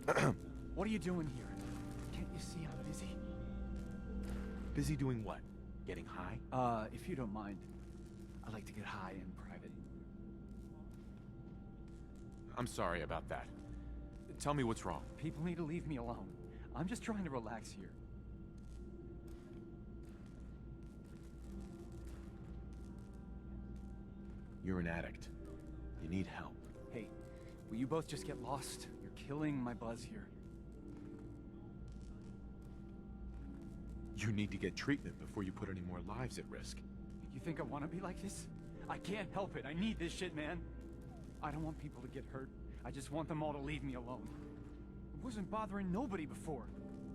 What are you doing here? Can't you see I'm busy? Busy doing what? Getting high? If you don't mind, I like to get high in private. I'm sorry about that. Tell me what's wrong. People need to leave me alone. I'm just trying to relax here. You're an addict. You need help. Hey, will you both just get lost? You're killing my buzz here. You need to get treatment before you put any more lives at risk. You think I want to be like this? I can't help it. I need this shit, man. I don't want people to get hurt. I just want them all to leave me alone. It wasn't bothering nobody before.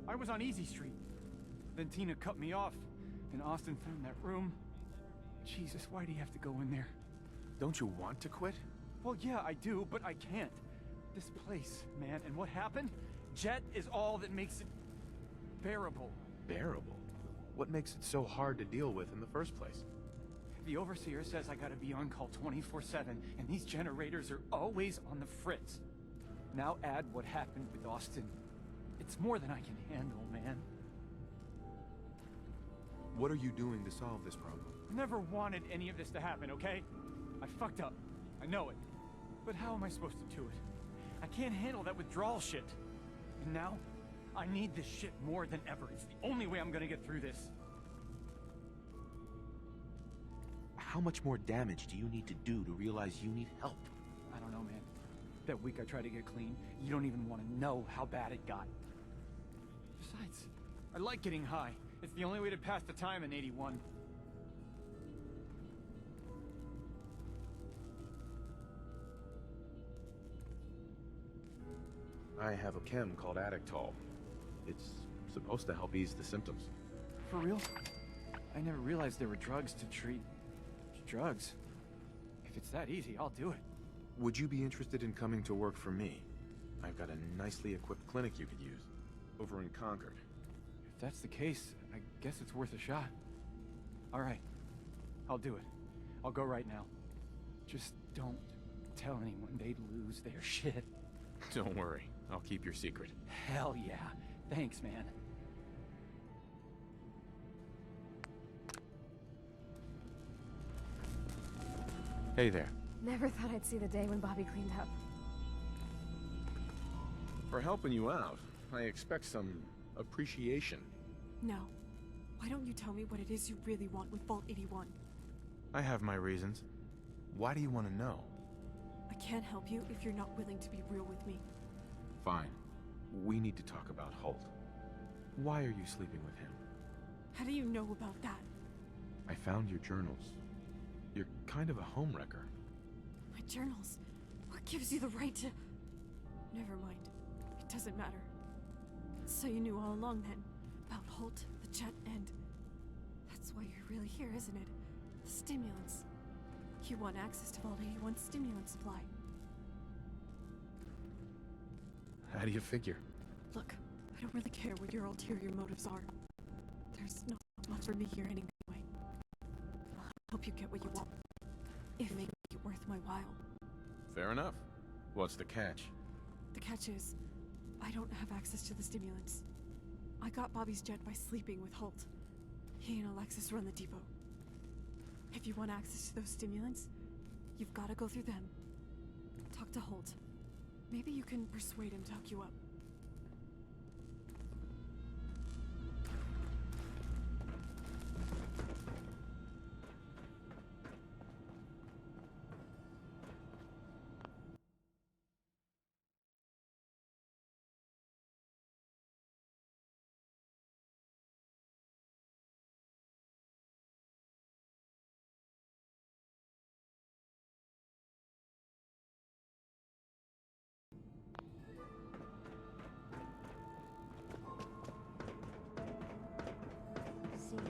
I was on Easy Street. Then Tina cut me off, and Austin found that room. Jesus, why do you have to go in there? Don't you want to quit? Well, yeah, I do, but I can't. This place, man, and what happened? Jet is all that makes it bearable. Bearable? What makes it so hard to deal with in the first place? The overseer says I gotta be on call 24/7, and these generators are always on the fritz. Now add what happened with Austin. It's more than I can handle, man. What are you doing to solve this problem? I never wanted any of this to happen, okay? I fucked up. I know it. But how am I supposed to do it? I can't handle that withdrawal shit. And now, I need this shit more than ever. It's the only way I'm gonna get through this. How much more damage do you need to do to realize you need help? I don't know, man. That week I tried to get clean, you don't even want to know how bad it got. Besides, I like getting high. It's the only way to pass the time in 81. I have a chem called Addictol. It's supposed to help ease the symptoms. For real? I never realized there were drugs to treat drugs. If it's that easy, I'll do it. Would you be interested in coming to work for me? I've got a nicely equipped clinic you could use, over in Concord. If that's the case, I guess it's worth a shot. All right, I'll do it. I'll go right now. Just don't tell anyone they'd lose their shit. Don't worry, I'll keep your secret. Hell yeah. Thanks, man. Hey there. Never thought I'd see the day when Bobby cleaned up. For helping you out, I expect some appreciation. No. Why don't you tell me what it is you really want with Vault 81? I have my reasons. Why do you want to know? I can't help you if you're not willing to be real with me. Fine. We need to talk about Holt. Why are you sleeping with him? How do you know about that? I found your journals. You're kind of a homewrecker. My journals? What gives you the right to... Never mind. It doesn't matter. So you knew all along then, about Holt, the Jet, and... That's why you're really here, isn't it? The stimulants. You want access to Vault 81's stimulant supply. How do you figure? Look, I don't really care what your ulterior motives are. There's not much for me here anyway. I'll help you get what you want. If it makes it worth my while. Fair enough. What's the catch? The catch is, I don't have access to the stimulants. I got Bobby's jet by sleeping with Holt. He and Alexis run the depot. If you want access to those stimulants, you've got to go through them. Talk to Holt. Maybe you can persuade him to hook you up. Seeds.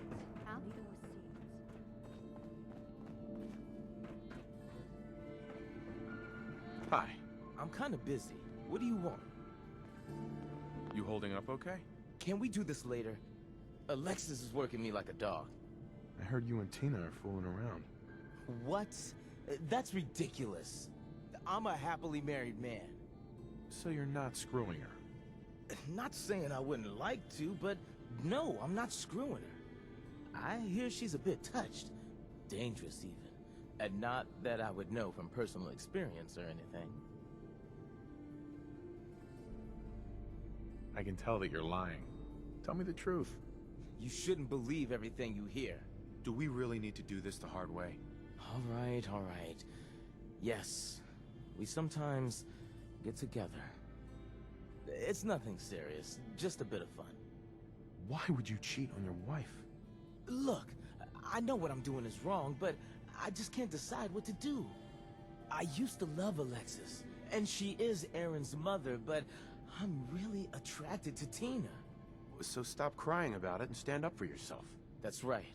I'll need those seeds. Hi. I'm kind of busy. What do you want? You holding up okay? Can we do this later? Alexis is working me like a dog. I heard you and Tina are fooling around. What? That's ridiculous. I'm a happily married man. So you're not screwing her? Not saying I wouldn't like to, but no, I'm not screwing her. I hear she's a bit touched. Dangerous, even. And not that I would know from personal experience or anything. I can tell that you're lying. Tell me the truth. You shouldn't believe everything you hear. Do we really need to do this the hard way? All right, all right. Yes, we sometimes get together. It's nothing serious, just a bit of fun. Why would you cheat on your wife? Look, I know what I'm doing is wrong, but I just can't decide what to do. I used to love Alexis, and she is Aaron's mother, but I'm really attracted to Tina. So stop crying about it and stand up for yourself. That's right.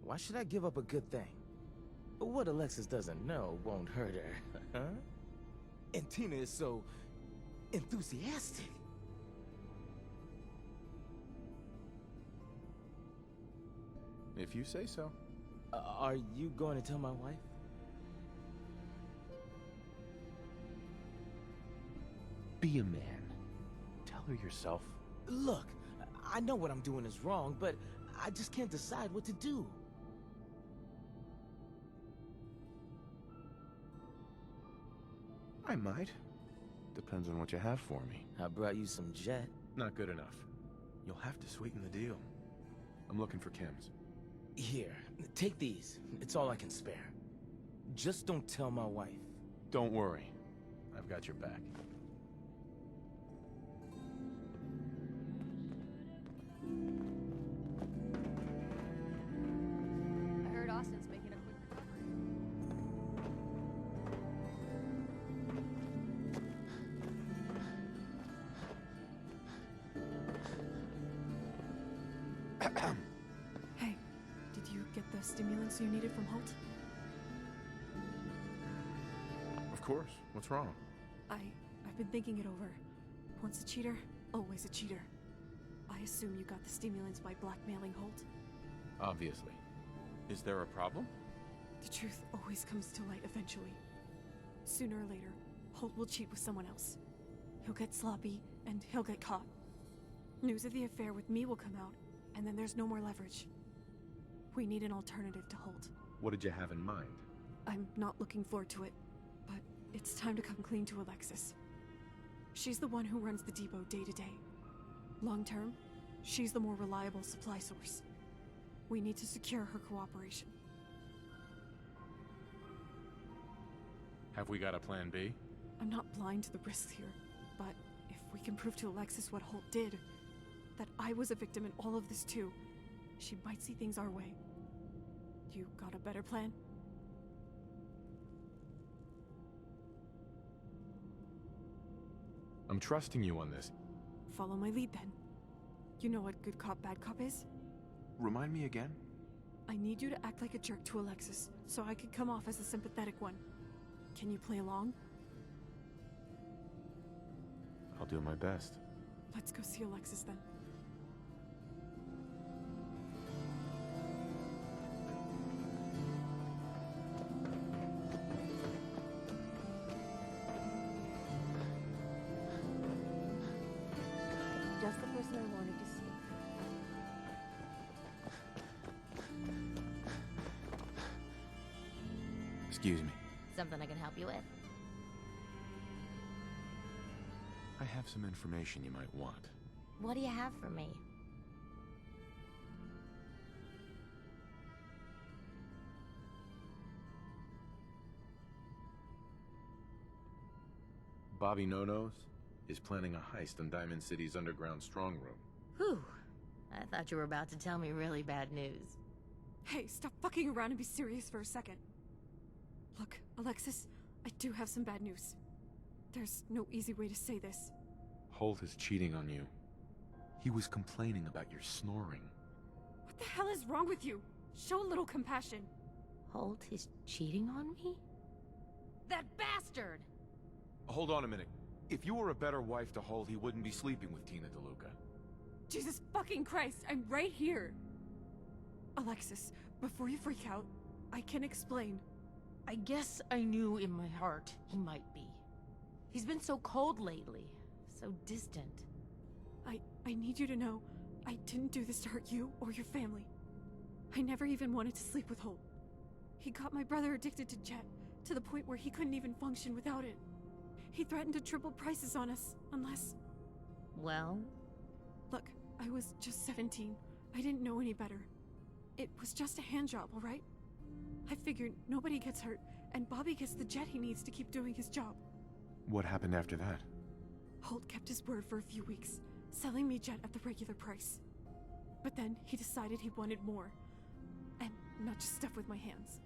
Why should I give up a good thing? What Alexis doesn't know won't hurt her, huh? And Tina is so enthusiastic. If you say so. Are you going to tell my wife? Be a man. Tell her yourself. Look, I know what I'm doing is wrong, but I just can't decide what to do. I might. Depends on what you have for me. I brought you some jet. Not good enough. You'll have to sweeten the deal. I'm looking for Kim's. Here, take these. It's all I can spare. Just don't tell my wife. Don't worry. I've got your back. I heard Austin's making a quick recovery. Hey, did you get the stimulants you needed from Holt? Of course. What's wrong? I've been thinking it over. Once a cheater, always a cheater. I assume you got the stimulants by blackmailing Holt. Obviously. Is there a problem? The truth always comes to light eventually. Sooner or later, Holt will cheat with someone else. He'll get sloppy, and he'll get caught. News of the affair with me will come out, and then there's no more leverage. We need an alternative to Holt. What did you have in mind? I'm not looking forward to it, but it's time to come clean to Alexis. She's the one who runs the depot day to day. Long term, she's the more reliable supply source. We need to secure her cooperation. Have we got a plan B? I'm not blind to the risks here, but if we can prove to Alexis what Holt did, that I was a victim in all of this too, she might see things our way. You got a better plan? I'm trusting you on this. Follow my lead then. You know what good cop, bad cop is? Remind me again? I need you to act like a jerk to Alexis, so I could come off as the sympathetic one. Can you play along? I'll do my best. Let's go see Alexis then. Just the person I wanted to see. Excuse me. Something I can help you with? I have some information you might want. What do you have for me? Bobby No-Nos is planning a heist on Diamond City's underground strongroom. Whew. I thought you were about to tell me really bad news. Hey, stop fucking around and be serious for a second. Look, Alexis, I do have some bad news. There's no easy way to say this. Holt is cheating on you. He was complaining about your snoring. What the hell is wrong with you? Show a little compassion. Holt is cheating on me? That bastard! Hold on a minute. If you were a better wife to Holt, he wouldn't be sleeping with Tina DeLuca. Jesus fucking Christ, I'm right here! Alexis, before you freak out, I can explain. I guess I knew in my heart he might be. He's been so cold lately, so distant. I need you to know I didn't do this to hurt you or your family. I never even wanted to sleep with Holt. He got my brother addicted to Jet, to the point where he couldn't even function without it. He threatened to triple prices on us, unless... Well, Look, I was just 17. I didn't know any better. It was just a hand job, alright? I figured nobody gets hurt, and Bobby gets the Jet he needs to keep doing his job. What happened after that? Holt kept his word for a few weeks, selling me Jet at the regular price. But then he decided he wanted more. And not just stuff with my hands.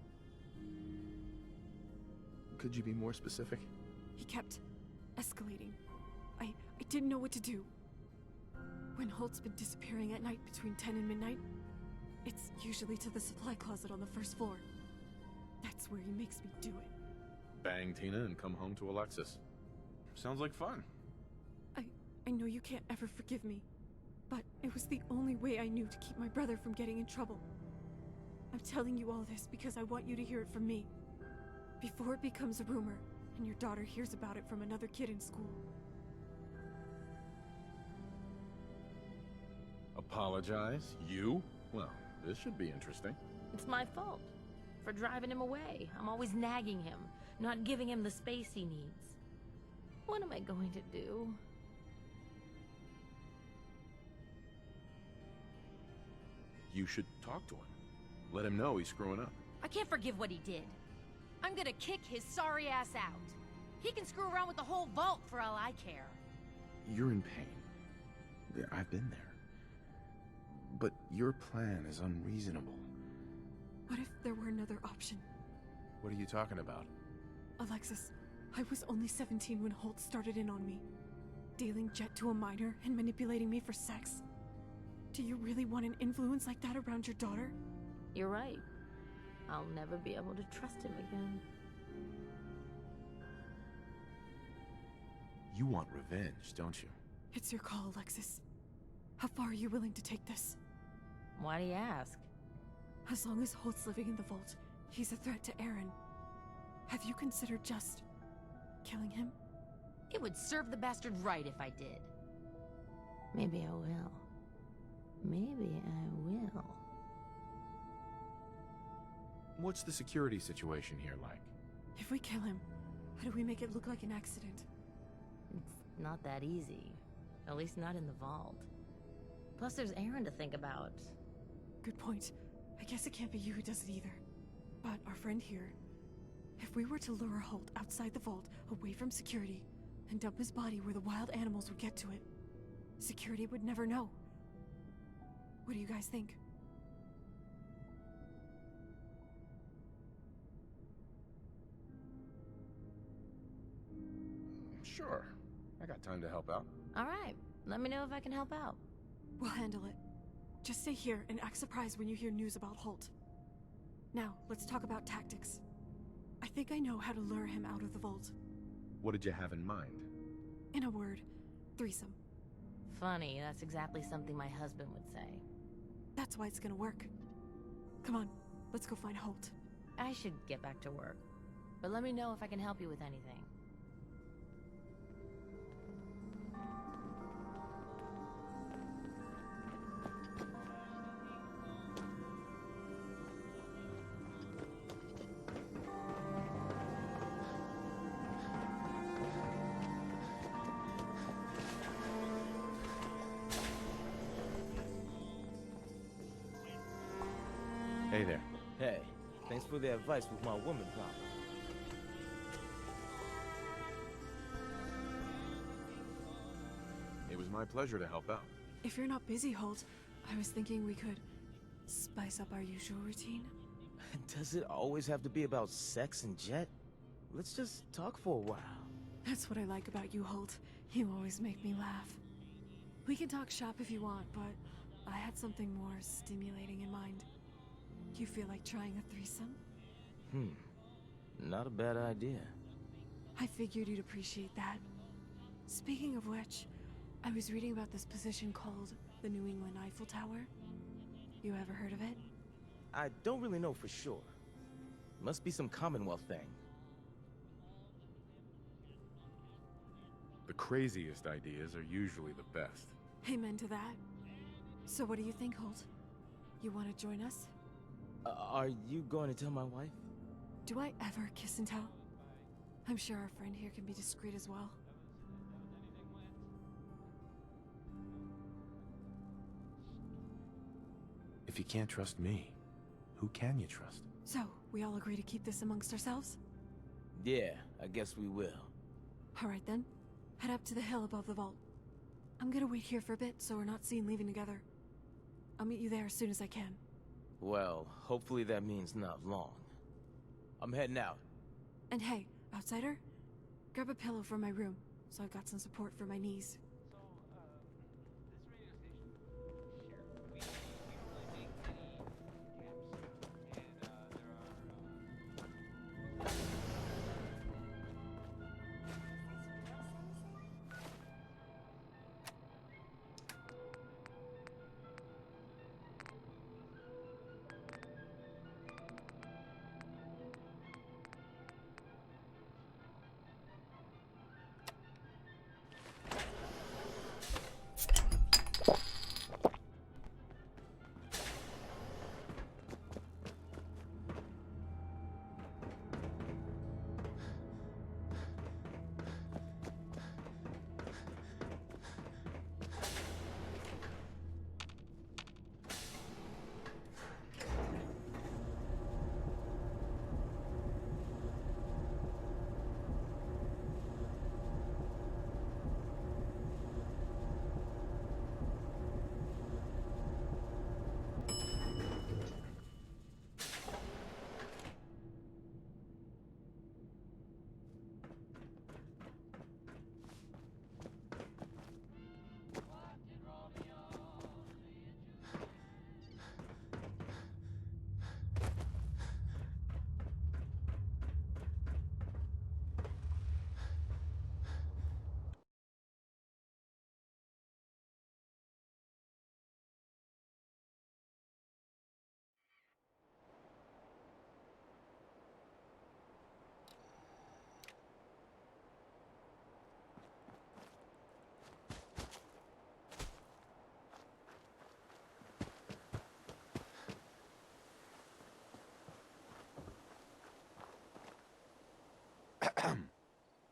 Could you be more specific? He kept escalating. I didn't know what to do. When Holt's been disappearing at night between 10 and midnight, it's usually to the supply closet on the first floor. That's where he makes me do it. Bang Tina and come home to Alexis. Sounds like fun. I know you can't ever forgive me, but it was the only way I knew to keep my brother from getting in trouble. I'm telling you all this because I want you to hear it from me. Before it becomes a rumor, and your daughter hears about it from another kid in school. Apologize? You? Well, this should be interesting. it's my fault. For driving him away. I'm always nagging him, not giving him the space he needs. What am I going to do? You should talk to him. Let him know he's screwing up. I can't forgive what he did. I'm gonna kick his sorry ass out. He can screw around with the whole vault for all I care. You're in pain. Yeah, I've been there. But your plan is unreasonable. What if there were another option? What are you talking about? Alexis, I was only 17 when Holt started in on me. Dealing Jet to a minor and manipulating me for sex. Do you really want an influence like that around your daughter? You're right. I'll never be able to trust him again. You want revenge, don't you? It's your call, Alexis. How far are you willing to take this? Why do you ask? As long as Holt's living in the vault, he's a threat to Aaron. Have you considered just killing him? It would serve the bastard right if I did. Maybe I will. Maybe I will. What's the security situation here like? If we kill him, how do we make it look like an accident? It's not that easy. At least not in the vault. Plus there's Aaron to think about. Good point. I guess it can't be you who does it either. But our friend here, if we were to lure Holt outside the vault, away from security, and dump his body where the wild animals would get to it, security would never know. What do you guys think? Sure. I got time to help out. Alright, let me know if I can help out. We'll handle it. Just stay here and act surprised when you hear news about Holt. Now, let's talk about tactics. I think I know how to lure him out of the vault. What did you have in mind? In a word, threesome. Funny, that's exactly something my husband would say. That's why it's gonna work. Come on, let's go find Holt. I should get back to work. But let me know if I can help you with anything. Hey there. Hey, thanks for the advice with my woman problem. It was my pleasure to help out. If you're not busy, Holt, I was thinking we could spice up our usual routine. Does it always have to be about sex and Jet? Let's just talk for a while. That's what I like about you, Holt. You always make me laugh. We can talk shop if you want, but I had something more stimulating in mind. You feel like trying a threesome? Not a bad idea. I figured you'd appreciate that. Speaking of which, I was reading about this position called the New England Eiffel Tower. You ever heard of it? I don't really know for sure. Must be some Commonwealth thing. The craziest ideas are usually the best. Amen to that. So what do you think, Holt? You want to join us? Are you going to tell my wife? Do I ever kiss and tell? I'm sure our friend here can be discreet as well. If you can't trust me, who can you trust? So, we all agree to keep this amongst ourselves? Yeah, I guess we will. Alright then. Head up to the hill above the vault. I'm gonna wait here for a bit so we're not seen leaving together. I'll meet you there as soon as I can. Well, hopefully that means not long. I'm heading out. And hey, outsider, grab a pillow from my room so I've got some support for my knees.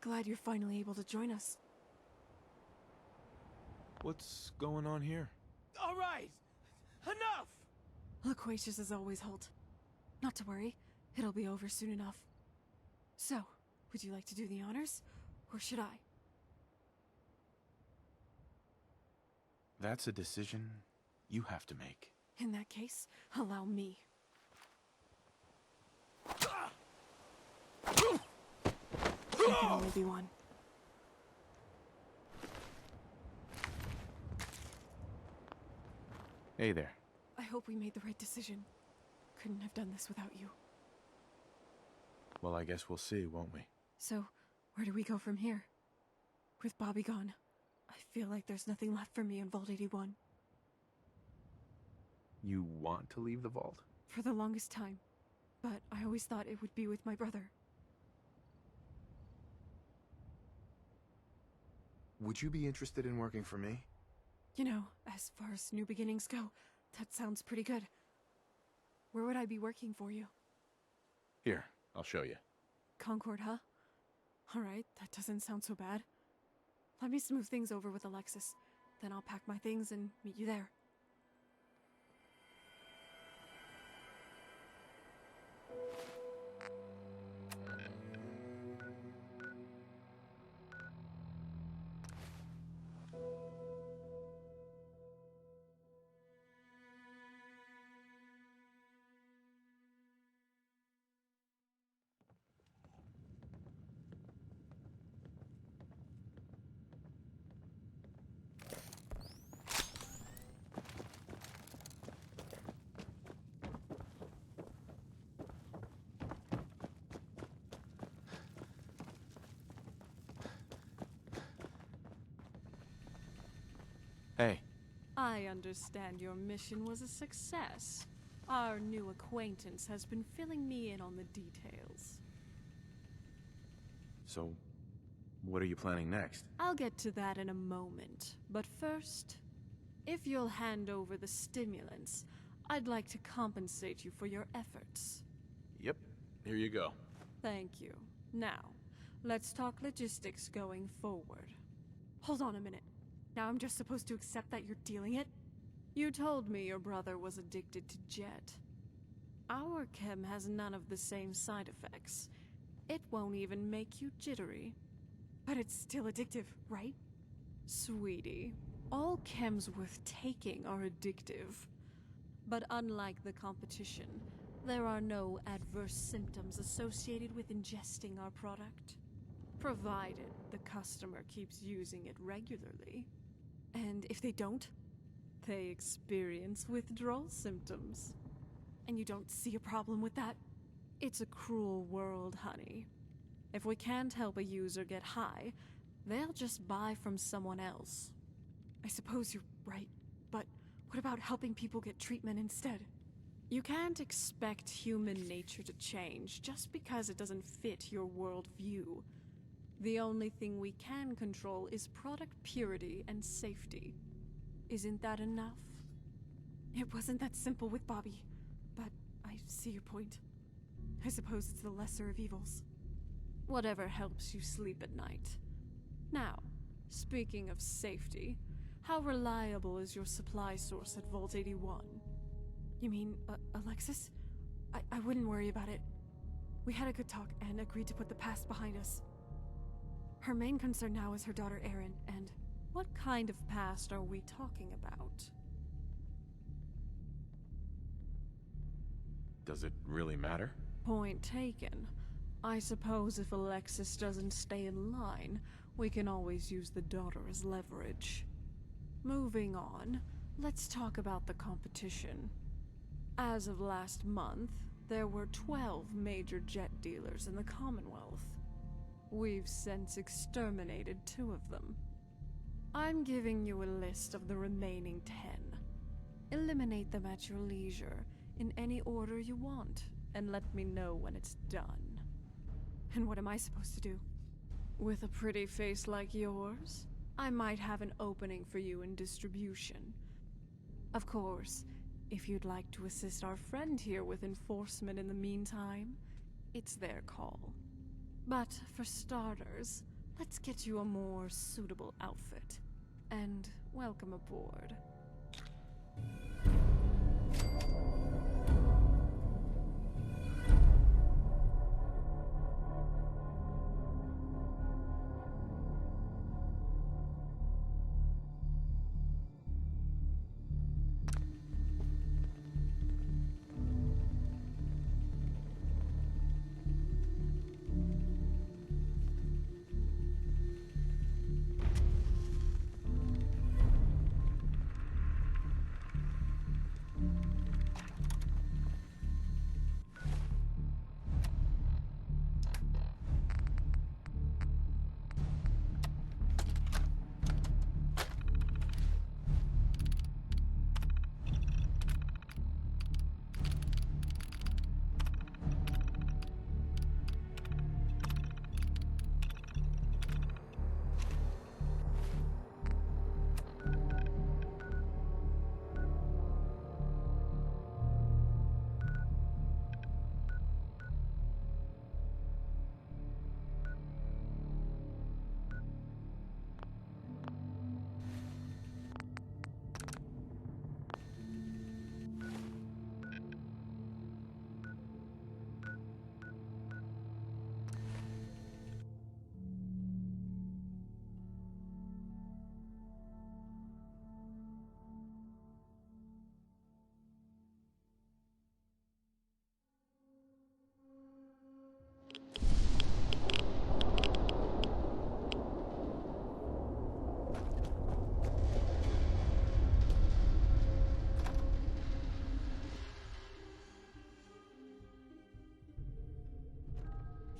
Glad you're finally able to join us. What's going on here? All right! Enough! Loquacious as always, Holt. Not to worry, it'll be over soon enough. So, would you like to do the honors, or should I? That's a decision you have to make. In that case, allow me. There can only be one. Hey there. I hope we made the right decision. Couldn't have done this without you. Well, I guess we'll see, won't we? So, where do we go from here? With Bobby gone, I feel like there's nothing left for me in Vault 81. You want to leave the vault? For the longest time. But I always thought it would be with my brother. Would you be interested in working for me? You know, as far as new beginnings go, that sounds pretty good. Where would I be working for you? Here, I'll show you. Concord, huh? Alright, that doesn't sound so bad. Let me smooth things over with Alexis. Then I'll pack my things and meet you there. Hey. I understand your mission was a success. Our new acquaintance has been filling me in on the details. So, what are you planning next? I'll get to that in a moment. But first, If you'll hand over the stimulants, I'd like to compensate you for your efforts. Yep, here you go. Thank you. Now, let's talk logistics going forward. Hold on a minute. Now I'm just supposed to accept that you're dealing it? You told me your brother was addicted to Jet. Our chem has none of the same side effects. It won't even make you jittery. But it's still addictive, right? Sweetie, all chems worth taking are addictive. But unlike the competition, there are no adverse symptoms associated with ingesting our product, provided the customer keeps using it regularly. And if they don't, they experience withdrawal symptoms. And you don't see a problem with that? It's a cruel world, honey. If we can't help a user get high, they'll just buy from someone else. I suppose you're right, but what about helping people get treatment instead? You can't expect human nature to change just because it doesn't fit your worldview. The only thing we can control is product purity and safety. Isn't that enough? It wasn't that simple with Bobby, but I see your point. I suppose it's the lesser of evils. Whatever helps you sleep at night. Now, speaking of safety, how reliable is your supply source at Vault 81? You mean, Alexis? I wouldn't worry about it. We had a good talk and agreed to put the past behind us. Her main concern now is her daughter Erin, and what kind of past are we talking about? Does it really matter? Point taken. I suppose if Alexis doesn't stay in line, we can always use the daughter as leverage. Moving on, let's talk about the competition. As of last month, there were 12 major jet dealers in the Commonwealth. We've since exterminated 2 of them. I'm giving you a list of the remaining 10. Eliminate them at your leisure, in any order you want, and let me know when it's done. And what am I supposed to do? With a pretty face like yours, I might have an opening for you in distribution. Of course, if you'd like to assist our friend here with enforcement in the meantime, it's their call. But for starters, let's get you a more suitable outfit. And welcome aboard.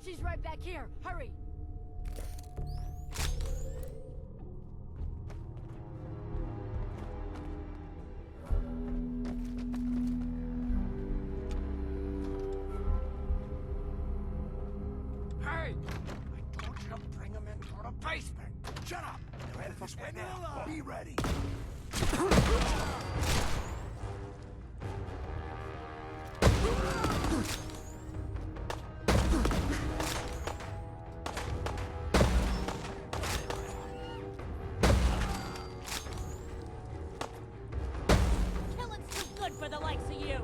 She's right back here. Hurry! Hey! I told you to bring him into the basement. Shut up! They're headed this way now. Be ready. Killing's too good for the likes of you.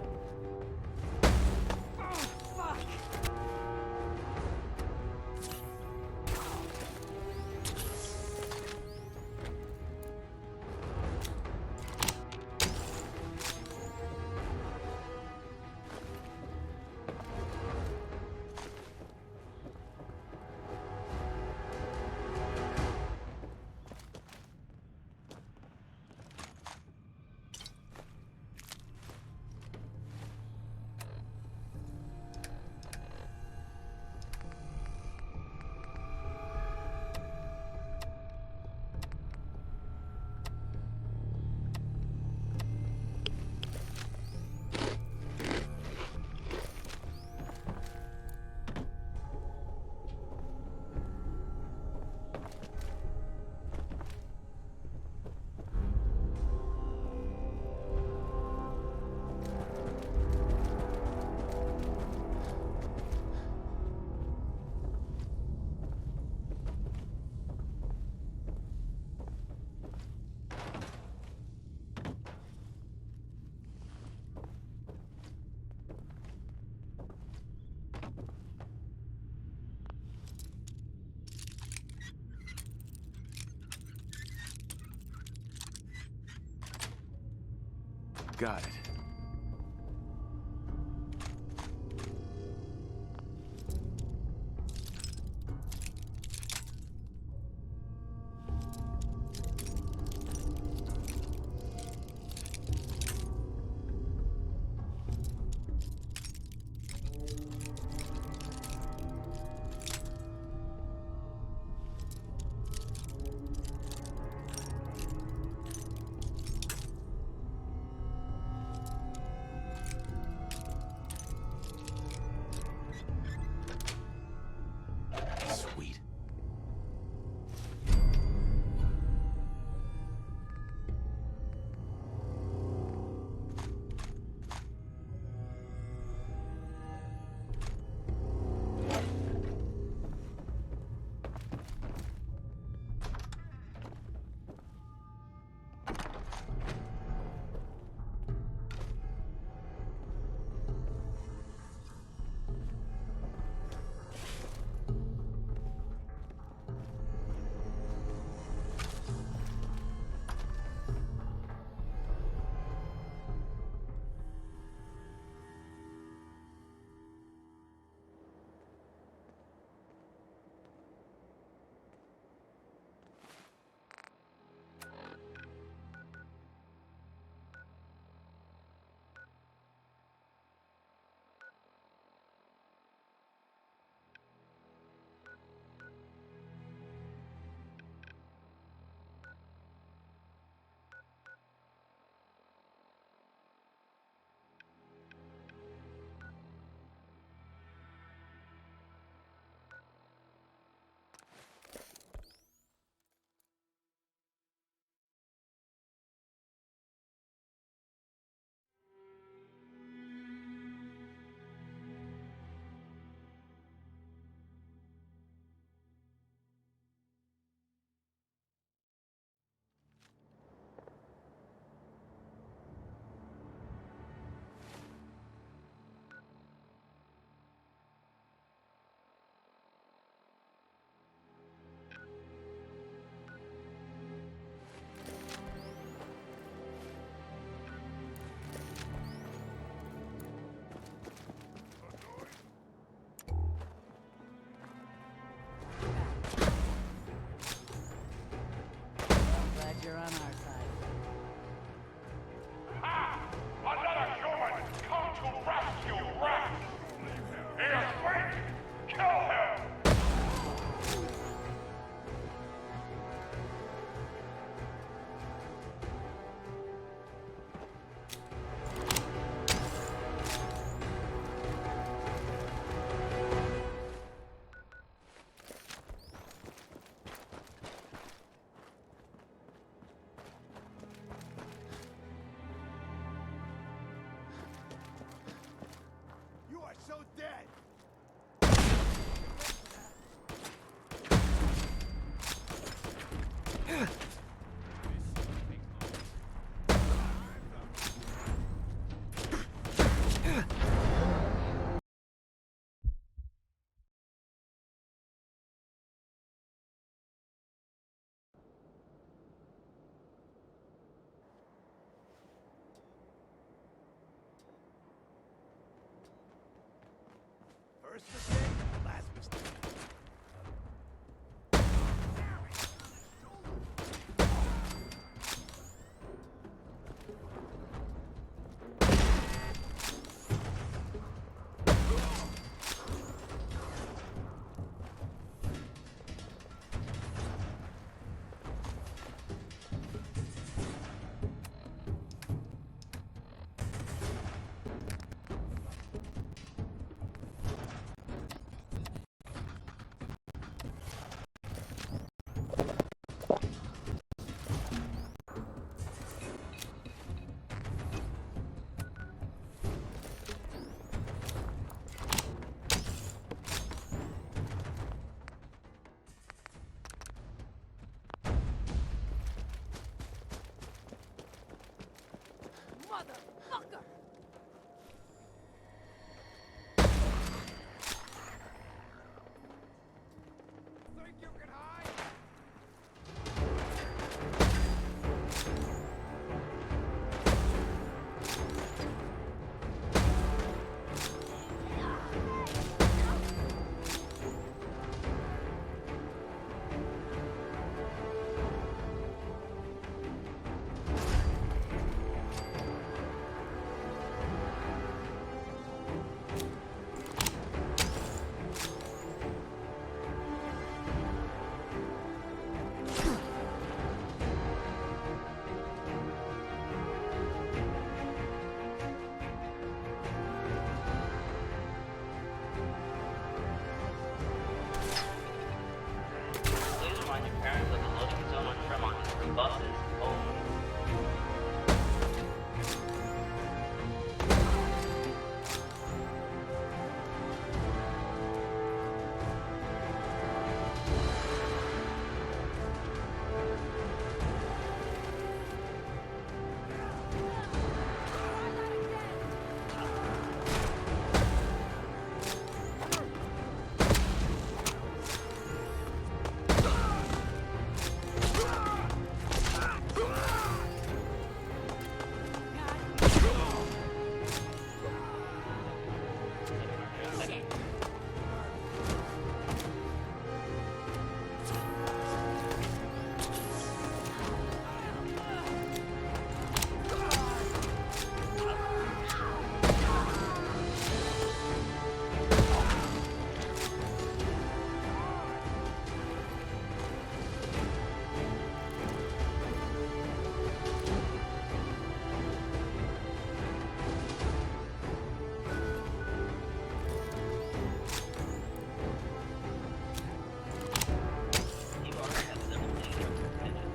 Oh, fuck. Got it. think you can hide? Please remind your parents of the loading zone on Tremont is for buses only. You've already had several dangerous detentions.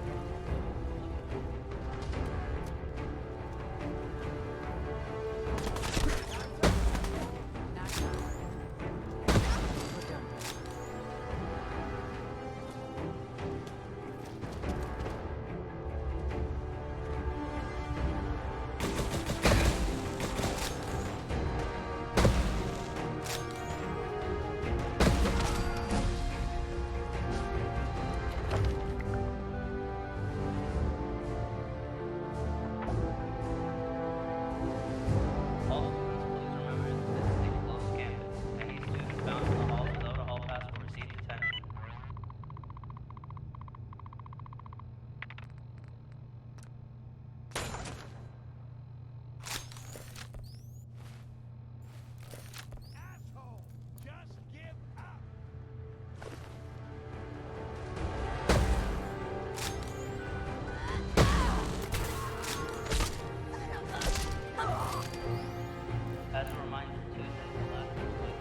All students, please remember that this is a closed campus. Any student found in the halls without a hall pass will receive detention. Asshole! Just give up! As a reminder, Tuesday is the last week.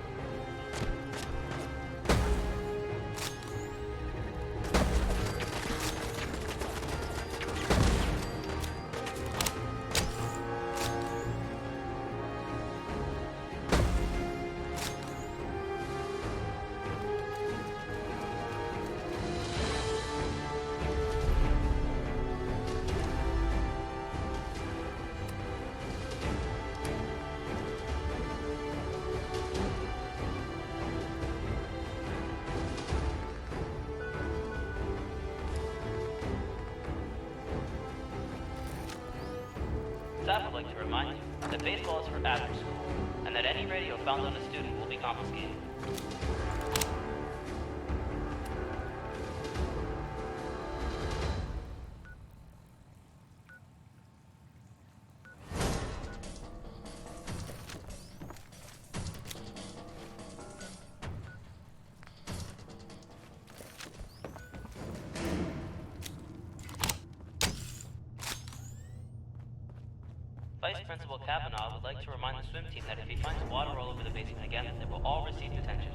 Staff would like to remind you that baseball is for after school, and that any radio found on a student will be confiscated. Vice Principal Kavanaugh would like to remind the swim team that if he finds water all over the basement again, they will all receive detention.